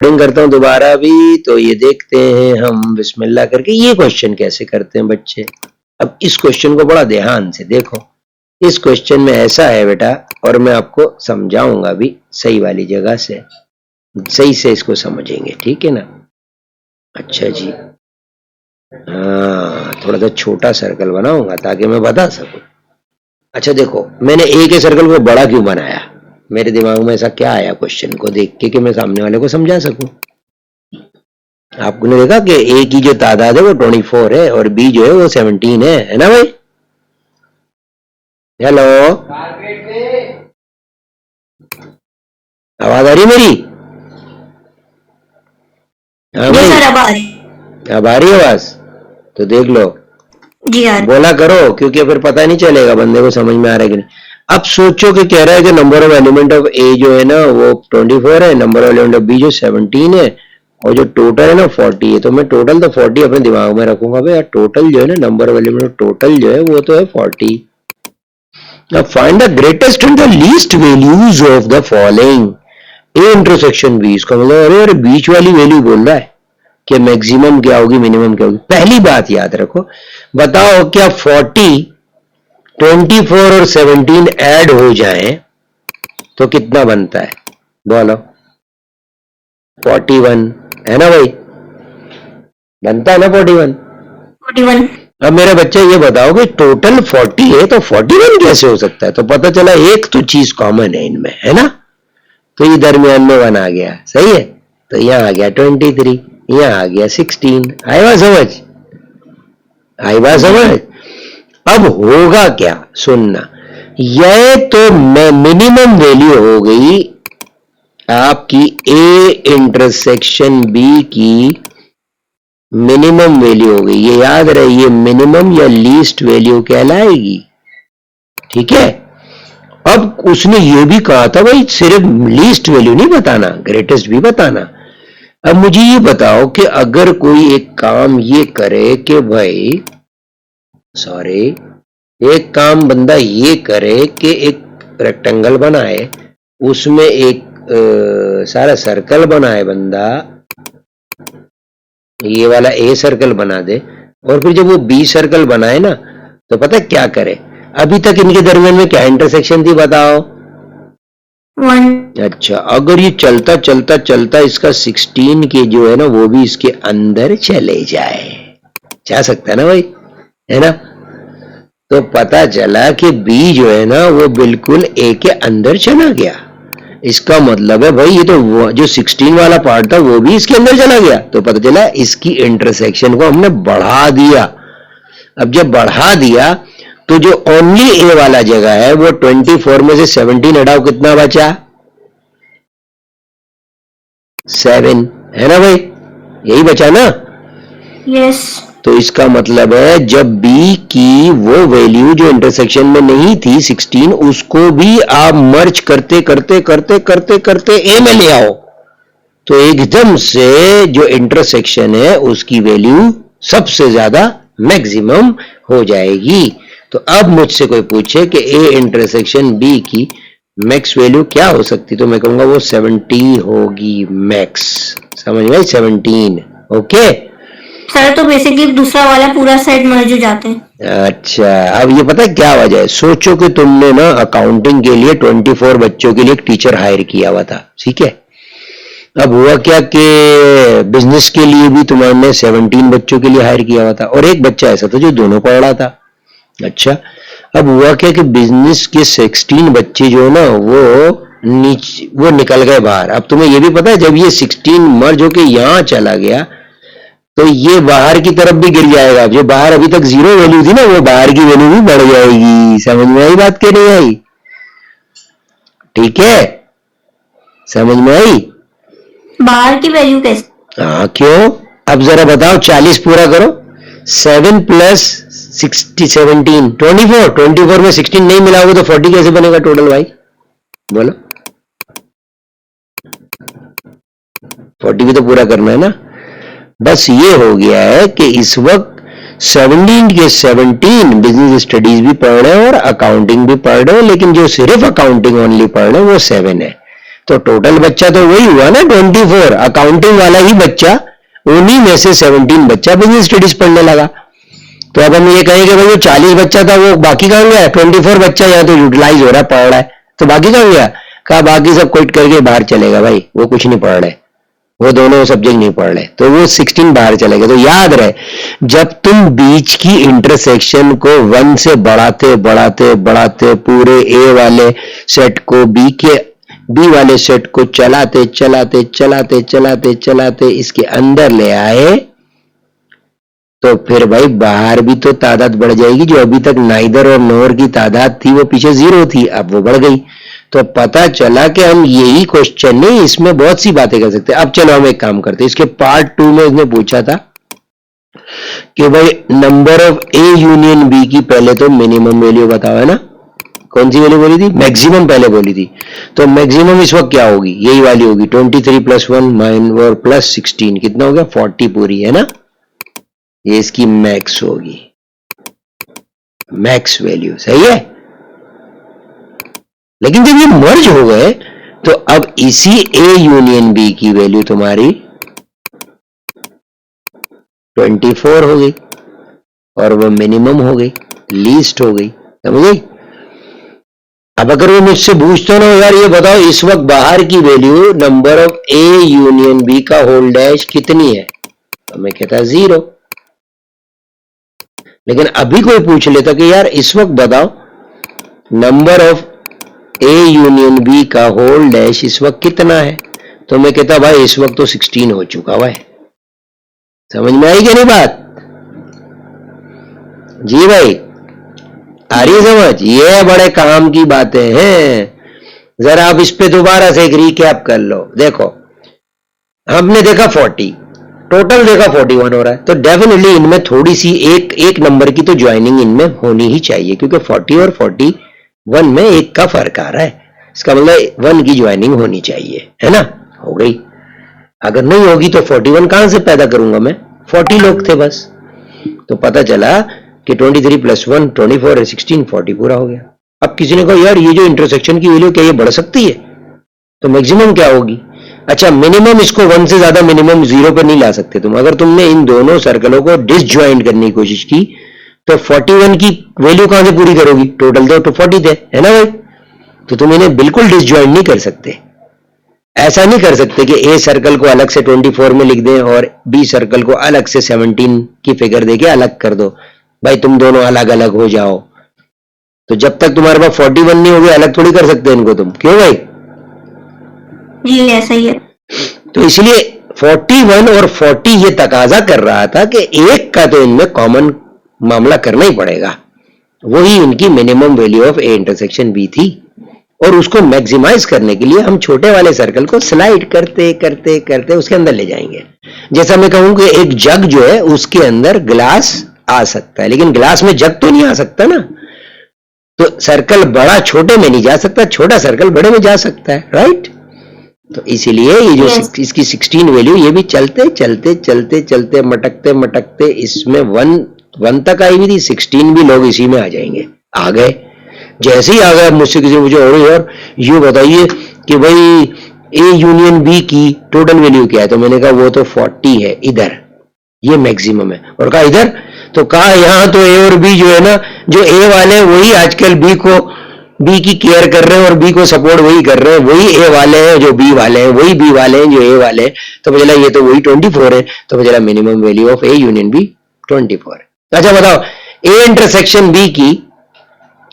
Recording करता हूँ दोबारा भी, तो ये देखते हैं हम बिस्मिल्लाह करके ये क्वेश्चन कैसे करते हैं बच्चे। अब इस क्वेश्चन को बड़ा ध्यान से देखो। इस क्वेश्चन में ऐसा है बेटा, और मैं आपको समझाऊंगा भी सही वाली जगह से, सही से इसको समझेंगे, ठीक है ना। अच्छा जी, हाँ, थोड़ा सा छोटा सर्कल बनाऊंगा ताकि मैं बता सकूं। अच्छा देखो, मैंने ए के सर्कल को बड़ा क्यों बनाया, मेरे दिमाग में ऐसा क्या आया क्वेश्चन को देख के कि मैं सामने वाले को समझा सकूं। आपने देखा कि ए की जो तादाद है वो 24 है और बी जो है वो 17 है ना भाई। हेलो, आवाज आ रही मेरी? हाँ भाई, अब आ रही आवाज? तो देख लो जी यार, बोला करो, क्योंकि फिर पता नहीं चलेगा बंदे को समझ में आ रहा है कि नहीं। अब सोचो कि कह रहा है कि number of element of A जो है ना वो 24 है, number of element of B जो 17 है, और जो टोटल है ना 40 है। तो मैं टोटल तो 40 अपने दिमाग में रखूंगा भाई, टोटल जो है ना नंबर ऑफ एलिमेंट टोटल जो है वो तो है 40। Now find the greatest and the least values of the following A intersection B। इसका मतलब अरे बीच वाली वैल्यू बोल रहा है कि मैक्सिमम क्या होगी, मिनिमम क्या होगी। पहली बात याद रखो, बताओ क्या 40, 24 और 17 ऐड हो जाएं तो कितना बनता है, बोलो। 41 है ना भाई, बनता है ना 41। अब मेरे बच्चे ये बताओ कि टोटल 40 है तो 41 कैसे हो सकता है। तो पता चला एक तो चीज कॉमन है इनमें, है ना। तो ये दरमियान में 1 आ गया, सही है। तो यहाँ आ गया 23, यहाँ आ गया 16। आई बात समझ, आई बात समझ। अब होगा क्या, सुनना, यह तो मिनिमम वैल्यू हो गई आपकी ए इंटरसेक्शन बी की, मिनिमम वैल्यू हो गई। ये याद रहे, ये मिनिमम या लीस्ट वैल्यू कहलाएगी, ठीक है। अब उसने ये भी कहा था भाई सिर्फ लीस्ट वैल्यू नहीं बताना, ग्रेटेस्ट भी बताना। अब मुझे ये बताओ कि अगर कोई एक काम ये करे कि भाई, सॉरी, एक काम बंदा ये करे कि एक रेक्टेंगल बनाए, उसमें एक सारा सर्कल बनाए बंदा, ये वाला ए सर्कल बना दे, और फिर जब वो बी सर्कल बनाए ना तो पता क्या करे। अभी तक इनके दरमियान में क्या इंटरसेक्शन थी बताओ? 1। अच्छा, अगर ये चलता चलता चलता इसका 16 के जो है ना वो भी इसके अंदर चले जाए, जा सकता है ना भाई, है ना। तो पता चला कि बी जो है ना वो बिल्कुल ए के अंदर चला गया। इसका मतलब है भाई ये तो जो 16 वाला पार्ट था वो भी इसके अंदर चला गया। तो पता चला इसकी इंटरसेक्शन को हमने बढ़ा दिया। अब जब बढ़ा दिया तो जो ओनली ए वाला जगह है वो 24 में से 17 हटाओ, कितना बचा? 7, है ना भाई, यही बचा ना। यस। तो इसका मतलब है जब बी की वो वैल्यू जो इंटरसेक्शन में नहीं थी 16, उसको भी आप मर्ज करते करते करते करते करते ए में ले आओ, तो एकदम से जो इंटरसेक्शन है उसकी वैल्यू सबसे ज्यादा मैक्सिमम हो जाएगी। तो अब मुझसे कोई पूछे कि ए इंटरसेक्शन बी की मैक्स वैल्यू क्या हो सकती, तो मैं कहूंगा वो 70 होगी मैक्स। समझ में? 17। ओके सर, तो बेसिकली दूसरा वाला पूरा सेट मर्ज हो जाते हैं। अच्छा, अब ये पता है क्या वजह है? सोचो कि तुमने ना अकाउंटिंग के लिए 24 बच्चों के लिए एक टीचर हायर किया हुआ था, ठीक है। अब हुआ क्या कि बिजनेस के लिए भी तुमने 17 बच्चों के लिए हायर किया हुआ था, और एक बच्चा ऐसा था जो दोनों पढ़ रहा था। अच्छा, अब हुआ क्या कि बिजनेस के 16 बच्चे जो है ना वो निकल गए बाहर। अब तुम्हें ये भी पता है जब ये 16 मर्ज होके यहां चला गया तो ये बाहर की तरफ भी गिर जाएगा। जो बाहर अभी तक 0 वैल्यू थी ना वो बाहर की वैल्यू भी बढ़ जाएगी। समझ में आई बात के नहीं आई? ठीक है, समझ में आई? बाहर की वैल्यू कैसे? हाँ, क्यों? अब जरा बताओ, 40 पूरा करो। 7 प्लस 17 24 में 16 नहीं मिलाओगे तो 40 कैसे बनेगा टोटल भाई, बोलो। 40 भी तो पूरा करना है ना। बस ये हो गया है कि इस वक्त 17 के 17 बिजनेस स्टडीज भी पढ़ रहे हैं और अकाउंटिंग भी पढ़ रहे हैं, लेकिन जो सिर्फ अकाउंटिंग ओनली पढ़ रहे हैं वो 7 है। तो टोटल बच्चा तो वही हुआ ना 24, अकाउंटिंग वाला ही बच्चा, उन्हीं में से 17 बच्चा बिजनेस स्टडीज पढ़ने लगा। तो अब हम ये कहें कि भाई वो 40 बच्चा था वो बाकी कहां गया, 24 बच्चा यहाँ तो यूटिलाइज हो रहा है, पढ़ रहा है, तो बाकी कहां गया? कहा बाकी सब क्विट करके बाहर चलेगा भाई, वो कुछ नहीं पढ़ रहे, वो दोनों सब्जेक्ट नहीं पढ़ रहे, तो वो 16 बाहर चले गए। तो याद रहे, जब तुम बीच की इंटरसेक्शन को 1 से बढ़ाते बढ़ाते बढ़ाते पूरे ए वाले सेट को बी वाले सेट को चलाते चलाते चलाते चलाते चलाते इसके अंदर ले आए, तो फिर भाई बाहर भी तो तादाद बढ़ जाएगी। जो अभी तक नाइदर और नोर की तादाद थी वो पीछे 0 थी, अब वो बढ़ गई। तो पता चला कि हम यही क्वेश्चन नहीं, इसमें बहुत सी बातें कर सकते हैं। अब चलो हम एक काम करते हैं, इसके पार्ट 2 में इसने पूछा था कि भाई number of A union B की पहले तो मिनिमम वैल्यू बताओ, है ना? कौन सी वैल्यू बोली थी? मैक्सिमम पहले बोली थी। तो मैक्सिमम इस वक्त क्या होगी? यही वाली होगी, 23 + 1 और प्लस 16 कितना हो गया? 40 पूरी, है ना? ये इसकी मैक्स होगी, मैक्स वैल्यू, सही है। लेकिन जब ये मर्ज हो गए तो अब इसी ए यूनियन बी की वैल्यू तुम्हारी 24 हो गई और वो मिनिमम हो गई, लीस्ट हो गई, समझ गई? अब अगर वो मुझसे पूछते ना यार ये बताओ इस वक्त बाहर की value number of A union B का होल डैश कितनी है, तो मैं कहता 0। लेकिन अभी कोई पूछ लेता कि यार इस वक्त बताओ number of A union B का होल डैश इस वक्त कितना है, तो मैं कहता भाई इस वक्त तो 16 हो चुका हुआ है। समझ में आई कि नहीं बात? जी भाई, आ रही समझ? ये बड़े काम की बातें हैं। जरा आप इस पे दोबारा से एक रिकैप कर लो। देखो हमने देखा 40, टोटल देखा 41 हो रहा है, तो डेफिनेटली इनमें थोड़ी सी एक नंबर की तो ज्वाइनिंग इनमें होनी ही चाहिए, क्योंकि 40 और 41 में एक का फर्क आ रहा है, इसका मतलब 1 की ज्वाइनिंग होनी चाहिए, है ना? हो गई। अगर नहीं होगी तो 41 कहां से पैदा करूंगा मैं? 40 लोग थे बस। तो पता चला कि 23 + 1 24 और 16 40 पूरा हो गया। अब किसी ने कहा यार ये जो इंटरसेक्शन की वैल्यू क्या ये बढ़ सकती है, तो मैक्सिमम क्या होगी? अच्छा, मिनिमम इसको 1 से ज्यादा मिनिमम 0 पर नहीं ला सकते तुम। अगर तुमने इन दोनों सर्कलों को डिसज्वाइंट करने की कोशिश की तो 41 की वैल्यू कहां से पूरी करोगी? टोटल तो 40 थे, है ना भाई? तो तुम इन्हें बिल्कुल डिसज्वाइंट नहीं कर सकते। ऐसा नहीं कर सकते कि ए सर्कल को अलग से 24 में लिख दें और बी सर्कल को अलग से 17 की फिगर देके अलग कर दो। भाई तुम दोनों अलग अलग हो जाओ, तो जब तक तुम्हारे पास 41 नहीं होगी अलग थोड़ी कर सकते इनको तुम। क्यों भाई? जी ऐसा ही है। तो इसलिए 41 और 40 ये तकाजा कर रहा था कि एक का तो इनमें कॉमन मामला करना ही पड़ेगा। वही इनकी minimum value of A intersection B थी, और उसको मैक्सिमाइज करने के लिए हम छोटे वाले सर्कल को स्लाइड करते करते करते उसके अंदर ले जाएंगे। जैसा मैं कहूं कि एक जग जो है उसके अंदर ग्लास आ सकता है, लेकिन ग्लास में जग तो नहीं आ सकता ना। तो सर्कल बड़ा छोटे में नहीं जा सकता, छोटा सर्कल बड़े में जा सकता है, राइट? तो इसीलिए ये जो इसकी 16 वैल्यू ये भी चलते चलते चलते चलते मटकते मटकते इसमें 1 तक आई हुई थी, 16 भी लोग इसी में आ जाएंगे। आ गए, जैसे ही आ गया मुझसे किसी मुझे और यार ये बताइए कि भाई ए यूनियन बी की टोटल वैल्यू क्या है, तो मैंने कहा वो तो 40 है इधर, ये मैक्सिमम है। और कहा इधर, तो कहा यहां तो ए और बी जो है ना, जो ए वाले वही आजकल बी की केयर कर रहे हैं और बी को सपोर्ट वही कर रहे हैं, वही ए वाले हैं जो बी वाले हैं, वही बी वाले हैं जो ए वाले हैं। तो मुझे लगा ये तो वही 24 है, तो मुझे लगा minimum value of A union B 24 है। अच्छा बताओ, ए इंटरसेक्शन बी की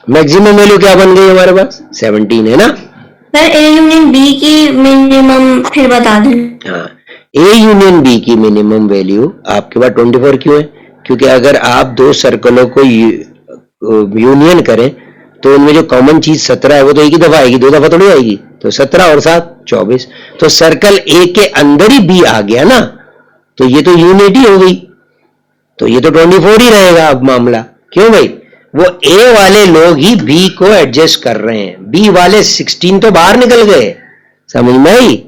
मैक्सिमम वैल्यू क्या बन गई हमारे पास? 17 है ना? सर ए यूनियन बी की मिनिमम फिर बता दें। हाँ, ए यूनियन बी की मिनिमम वैल्यू आपके पास 24 क्यों है? क्योंकि अगर आप दो सर्कलों को यूनियन करें तो उनमें जो कॉमन चीज 17 है वो तो एक ही दफा आएगी, 2 दफा थोड़ी आएगी। तो 17 और 7 24, तो सर्कल ए के अंदर ही बी आ गया ना, तो ये तो यूनिटी हो गई, तो ये तो 24 ही रहेगा अब मामला। क्यों भाई? वो ए वाले लोग ही बी को एडजस्ट कर रहे हैं, बी वाले 16 तो बाहर निकल गए। समझ में आई?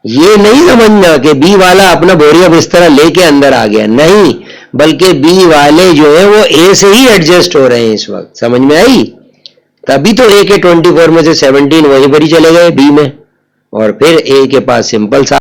ये नहीं समझना कि बी वाला अपना बोरिया बिस्तरा लेके अंदर आ गया, नहीं, बल्कि बी वाले जो है वो ए से ही एडजस्ट हो रहे हैं इस वक्त। समझ में आई? तभी तो ए के 24 में से 17 वहीं पर ही चले गए बी में, और फिर ए के पास सिंपल सा